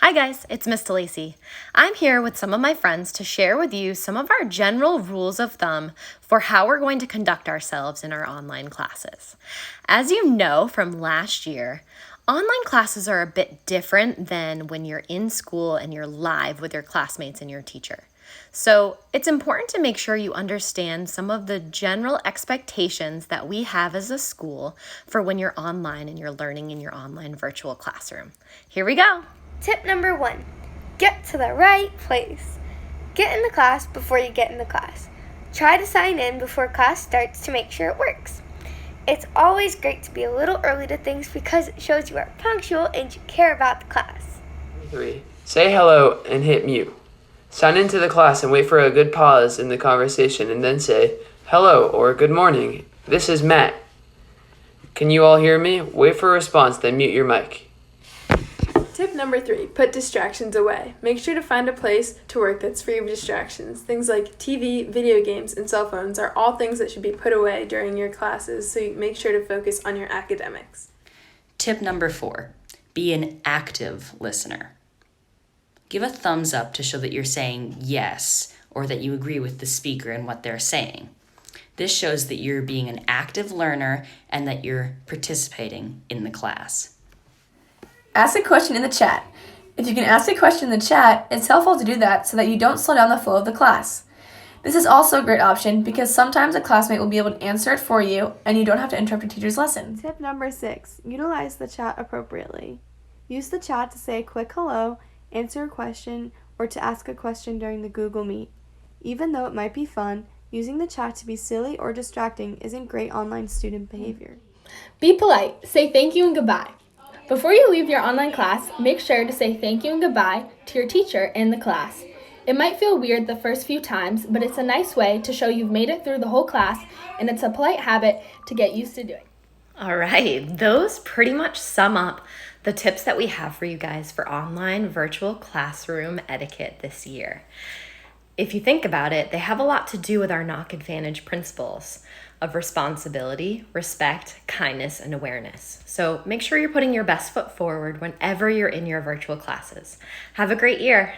Hi guys, it's Miss DeLacy. I'm here with some of my friends to share with you some of our general rules of thumb for how we're going to conduct ourselves in our online classes. As you know from last year, online classes are a bit different than when you're in school and you're live with your classmates and your teacher. So it's important to make sure you understand some of the general expectations that we have as a school for when you're online and you're learning in your online virtual classroom. Here we go. Tip number 1, get to the right place. Get in the class before you get in the class. Try to sign in before class starts to make sure it works. It's always great to be a little early to things because it shows you are punctual and you care about the class. 3. Say hello and hit mute. Sign into the class and wait for a good pause in the conversation and then say, "Hello" or "Good morning. This is Matt. Can you all hear me?" Wait for a response, then mute your mic. Tip number 3, put distractions away. Make sure to find a place to work that's free of distractions. Things like TV, video games, and cell phones are all things that should be put away during your classes, so you make sure to focus on your academics. Tip number 4, be an active listener. Give a thumbs up to show that you're saying yes or that you agree with the speaker and what they're saying. This shows that you're being an active learner and that you're participating in the class. Ask a question in the chat. If you can ask a question in the chat, it's helpful to do that so that you don't slow down the flow of the class. This is also a great option because sometimes a classmate will be able to answer it for you and you don't have to interrupt your teacher's lesson. Tip number 6, utilize the chat appropriately. Use the chat to say a quick hello, answer a question, or to ask a question during the Google Meet. Even though it might be fun, using the chat to be silly or distracting isn't great online student behavior. Be polite. Say thank you and goodbye. Before you leave your online class, make sure to say thank you and goodbye to your teacher and the class. It might feel weird the first few times, but it's a nice way to show you've made it through the whole class, and it's a polite habit to get used to doing. All right, those pretty much sum up the tips that we have for you guys for online virtual classroom etiquette this year. If you think about it, they have a lot to do with our Nock Advantage principles of responsibility, respect, kindness, and awareness. So make sure you're putting your best foot forward whenever you're in your virtual classes. Have a great year.